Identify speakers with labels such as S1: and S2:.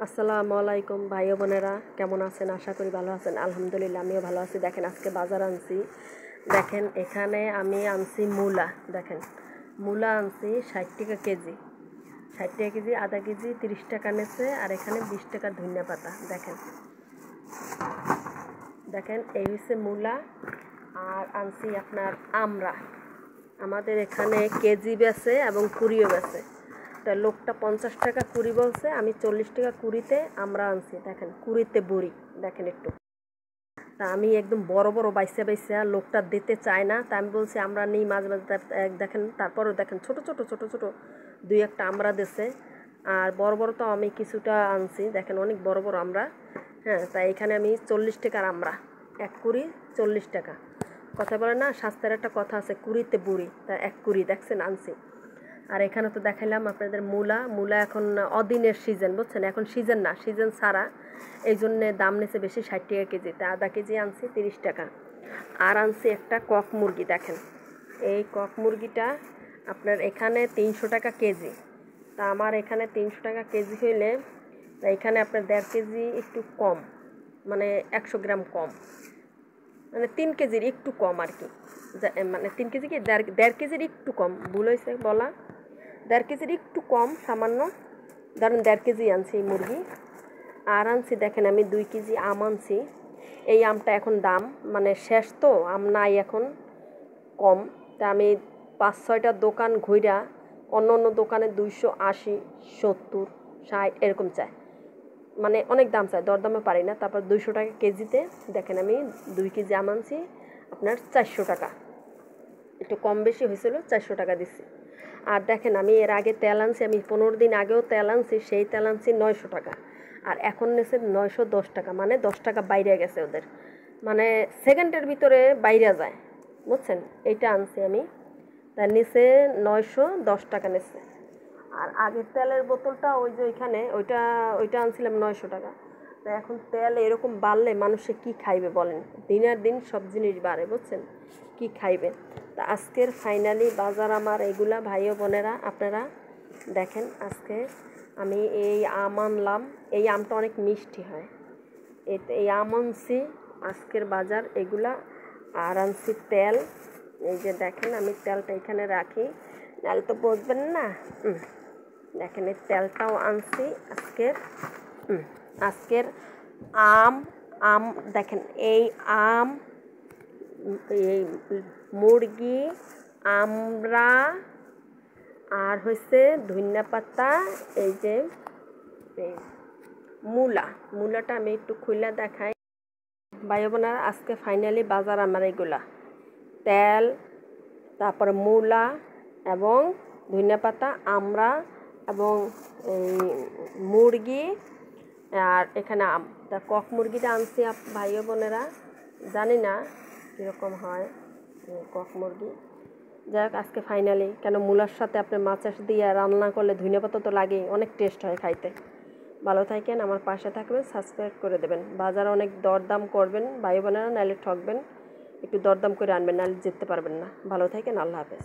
S1: আসসালামু আলাইকুম ভাই ও বোনেরা, কেমন আছেন? আশা করি ভালো আছেন। আলহামদুলিল্লাহ আমিও ভালো আছি। দেখেন আজকে বাজার আনছি। দেখেন এখানে আমি আনছি মূলা। দেখেন মূলা আনছি 60 টাকা কেজি, 60 টাকা কেজি, আধা কেজি 30 টাকা নেছে। আর এখানে 20 টাকা ধনিয়া পাতা। দেখেন দেখেন এই হচ্ছে মূলা। আর আনছি আপনার আমরা, আমাদের এখানে কেজি বেচে এবং কুড়িও বেচে। তা লোকটা 50 টাকা কুড়ি বলছে, আমি 40 টাকা কুড়িতে আমরা আনছি। দেখেন কুড়িতে বড়ি, দেখেন একটু। তা আমি একদম বড় বড় বাইসা লোকটা দিতে চায় না, তা আমি বলছি আমরা নিই মাঝে মাঝে। দেখেন তারপরেও দেখেন ছোট ছোট ছোট ছোট দুই একটা আমরা দিছে। আর বড় বড় তো আমি কিছুটা আনছি, দেখেন অনেক বড় বড় আমরা। হ্যাঁ, তাই এখানে আমি 40 টাকার আমরা, এক কুড়ি 40 টাকা। কথা বলে না, স্বাস্থ্যের একটা কথা আছে, কুড়িতে বুড়ি, তা এক কুড়ি দেখছেন আনছি। আর এখানে তো দেখাইলাম আপনাদের মূলা এখন অদিনের সিজন, বুঝছেন? এখন সিজন না, সিজন ছাড়া, এই জন্যে দাম নিচ্ছে বেশি, 60 টাকা কেজি। তা আধা কেজি আনছি 30 টাকা। আর আনছি একটা কক মুরগি। দেখেন এই কক মুরগিটা আপনার এখানে 300 টাকা কেজি। তা আমার এখানে 300 টাকা কেজি হইলে, তা এখানে আপনার 1.5 কেজি একটু কম, মানে 100 গ্রাম কম, মানে 3 কেজির একটু কম আর কি। মানে 3 কেজি কি 1.5 কেজির একটু কম, ভুল হয়েছে বলা। 1.5 কেজির একটু কম সামান্য, ধরেন 1.5 কেজি আনছি মুরগি। আর আনছি দেখেন আমি 2 কেজি আম আনছি। এই আমটা এখন দাম মানে শেষ, তো আম নাই এখন, কম। তা আমি 5-6টা দোকান ঘুরা, অন্য অন্য দোকানে 280, 70, 60 এরকম চায়, মানে অনেক দাম চায়, দরদামে পারি না। তারপর 200 টাকা কেজিতে দেখেন আমি 2 কেজি আম আনছি আপনার 400 টাকা, একটু কম বেশি হয়েছিল, 400 টাকা দিচ্ছি। আর দেখেন আমি এর আগে তেল আনছি, আমি 15 দিন আগেও তেল আনছি, সেই তেল আনছি 900 টাকা। আর এখন নিয়েছে 910 টাকা, মানে 10 টাকা বাইরে গেছে ওদের, মানে সেকেন্ডের ভিতরে বাইরে যায়, বুঝছেন? এইটা আনছি আমি, তার নিচে 910 টাকা নিচ্ছে। আর আগের তেলের বোতলটা ওই যে ওইখানে, ওইটা আনছিলাম 900 টাকা। তা এখন তেল এরকম বাড়লে মানুষে কি খাইবে বলেন? দিনের দিন সব জিনিস বাড়ে, বুঝছেন? কি খাইবে? তা আজকের ফাইনালি বাজার আমার এগুলা ভাই ও বোনেরা। আপনারা দেখেন আজকে আমি এই আম আনলাম, এই আমটা অনেক মিষ্টি হয়, এই আম আনছি। আজকের বাজার এগুলা। আর আনছি তেল, এই যে দেখেন আমি তেলটা এখানে রাখি, নাহলে তো বুঝবেন না। দেখেন এই তেলটাও আনছি আজকের। আজকের আম আম দেখেন এই আম, এই মুরগি, আমরা, আর হচ্ছে ধনিয়া পাতা, এই যে এই মূলাটা আমি একটু খুলে দেখাই ভাই বোনেরা। আজকে ফাইনালি বাজার আমার এগুলা, তেল, তারপরে মূলা এবং ধনিয়া পাতা, আমরা এবং মুরগি, আর এখানে আম। তা কক মুরগিটা আনছি ভাই বোনেরা, জানি না কীরকম হয় কক মুরগি। যাই হোক আজকে ফাইনালি, কেন মূলার সাথে আপনি মাছ দিয়ে রান্না করলে ধনিয়া পাতা তো লাগেই, অনেক টেস্ট হয় খাইতে। ভালো থাকেন, আমার পাশে থাকবেন, সাবস্ক্রাইব করে দেবেন। বাজার অনেক দরদাম করবেন ভাই বোনেরা, নাহলে ঠকবেন। একটু দরদাম করে আনবেন, নাহলে যেতে পারবেন না। ভালো থাকেন, আল্লাহ হাফেজ।